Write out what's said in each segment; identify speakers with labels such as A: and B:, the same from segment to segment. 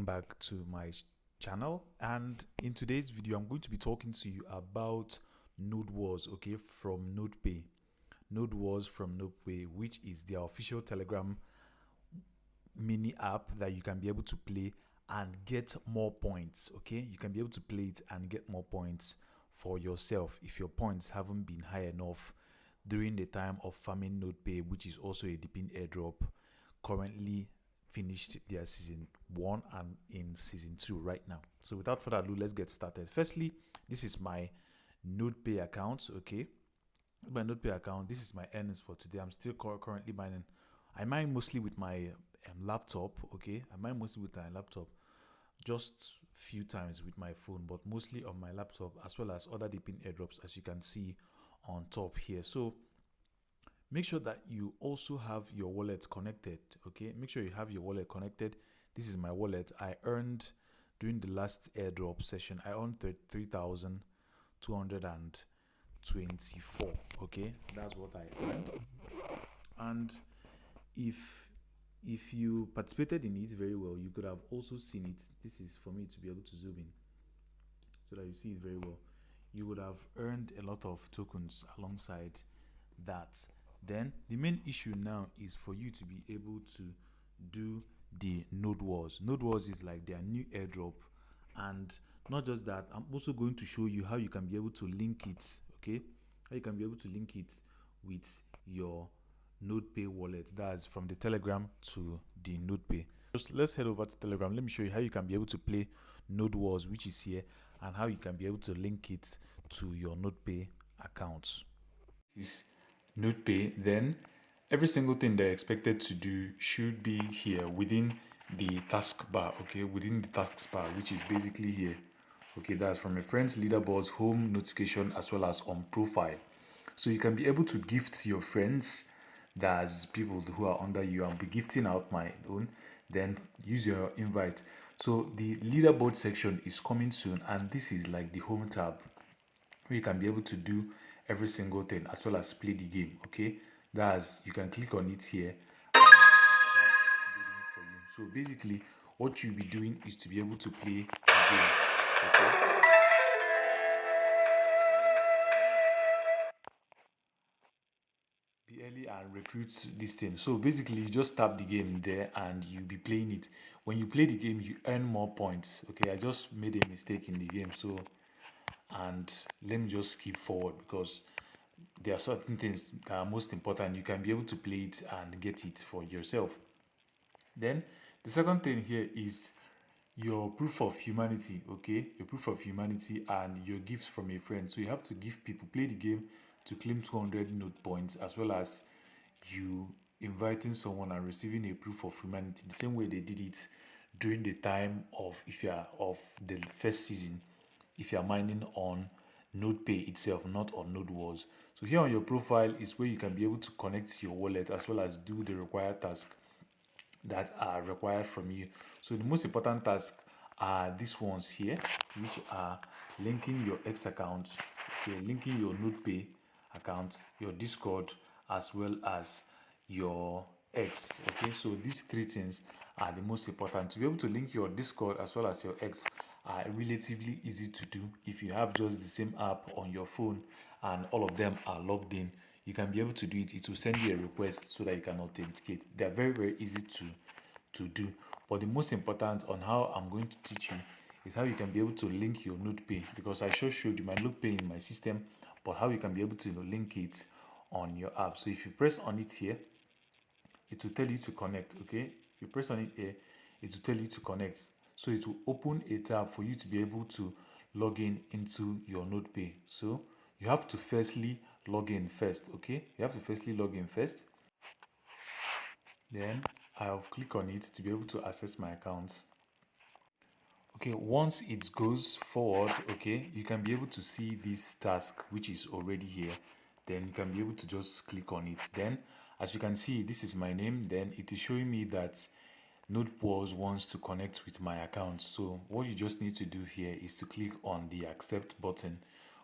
A: welcome back to my channel. And in today's video I'm going to be talking to you about NodeWars, okay, from Nodepay. NodeWars from Nodepay, which is their official Telegram mini app that you can be able to play and get more points. Okay, you can be able to play it and get more points for yourself if your points haven't been high enough during the time of farming Nodepay, which is also a DePIN airdrop. Currently finished their season 1 and in season 2 right now. So without further ado, let's get started. Firstly, this is my Nodepay account. Okay, my Nodepay account, this is my earnings for today. I'm still currently mining. I mine mostly with my laptop. Okay, I mine mostly with my laptop, just few times with my phone, but mostly on my laptop, as well as other DePIN airdrops, as you can see on top here. So make sure that you also have your wallet connected. Okay, make sure you have your wallet connected. This is my wallet. I earned during the last airdrop session, I earned 3,224. okay, that's what I earned. And if you participated in it very well, you could have also seen it. This is for me to be able to zoom in so that you see it very well. You would have earned a lot of tokens alongside that. Then the main issue now is for you to be able to do the NodeWars. NodeWars is like their new airdrop, and not just that, I'm also going to show you how you can be able to link it. Okay, how you can be able to link it with your Nodepay wallet. That's from the Telegram to the Nodepay. Just let's head over to Telegram. Let me show you how you can be able to play NodeWars, which is here, and how you can be able to link it to your Nodepay accounts. This is Nodepay. Then every single thing they're expected to do should be here within the taskbar. Okay, within the taskbar, which is basically here. Okay, that's from your friends, leaderboards, home, notification, as well as on profile. So you can be able to gift your friends, that's people who are under you. I'll be gifting out my own, then use your invite. So the leaderboard section is coming soon, and this is like the home tab where you can be able to do every single thing as well as play the game. Okay, that's, you can click on it here and it will start loading for you. So basically what you'll be doing is to be able to play the game. Okay, be early and recruit this thing. So basically you just tap the game there and you'll be playing it. When you play the game, you earn more points. Okay, I just made a mistake in the game, so, and let me just skip forward because there are certain things that are most important. You can be able to play it and get it for yourself. Then the second thing here is your proof of humanity. Okay, your proof of humanity and your gifts from a friend. So you have to give people, play the game to claim 200 node points, as well as you inviting someone and receiving a proof of humanity, the same way they did it during the time of, if you are of the first season, if you are mining on Nodepay itself, not on NodeWars. So here on your profile is where you can be able to connect your wallet as well as do the required tasks that are required from you. So the most important tasks are these ones here, which are linking your X account, okay, linking your Nodepay account, your Discord, as well as your X. Okay, so these three things are the most important. To be able to link your Discord as well as your X are relatively easy to do. If you have just the same app on your phone and all of them are logged in, you can be able to do it. It will send you a request so that you can authenticate. They're very easy to do. But the most important on how I'm going to teach you is how you can be able to link your Nodepay, because I just showed you my Nodepay in my system, but how you can be able to link it on your app. So if you press on it here, it will tell you to connect. Okay, if you press on it here, it will tell you to connect. So it will open a tab for you to be able to log in into your Nodepay. So you have to firstly log in first. Okay, you have to firstly log in first. Then I'll click on it to be able to access my account. Okay, once it goes forward, okay, you can be able to see this task which is already here. Then you can be able to just click on it. Then as you can see, this is my name. Then it is showing me that NodeWars wants to connect with my account. So what you just need to do here is to click on the accept button,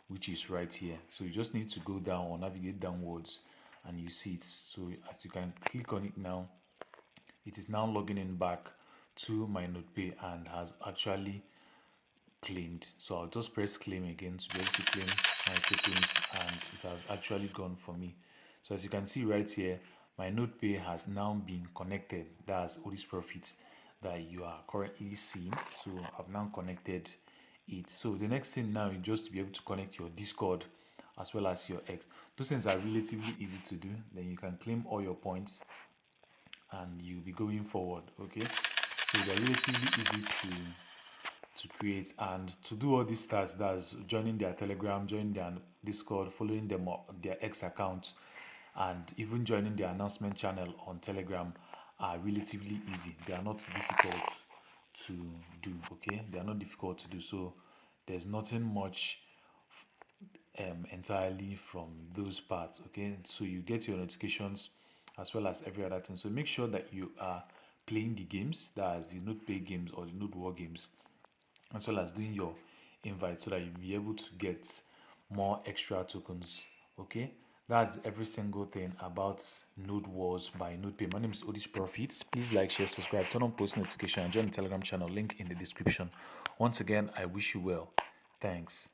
A: which is right here. So you just need to go down or navigate downwards and you see it. So as you can click on it now, it is now logging in back to my Nodepay and has actually claimed. So I'll just press claim again to be able to claim my tokens, and it has actually gone for me. So as you can see right here, my Nodepay has now been connected. That's all this profit that you are currently seeing. So I've now connected it. So the next thing now is just to be able to connect your Discord as well as your X. Those things are relatively easy to do. Then you can claim all your points and you'll be going forward. Okay, so they're relatively easy to create and to do all these tasks. That's joining their Telegram, joining their Discord, following them on their X account, and even joining their announcement channel on Telegram are relatively easy. They are not difficult to do. Okay, they are not difficult to do. So there's nothing much entirely from those parts. Okay, so you get your notifications as well as every other thing. So make sure that you are playing the games, that's the Nodepay games or the NodeWars games, as well as doing your invite so that you'll be able to get more extra tokens. Okay, that's every single thing about NodeWars by Nodepay. My name is Odis Profits. Please like, share, subscribe, turn on post notification, and join the Telegram channel, link in the description. Once again, I wish you well. Thanks.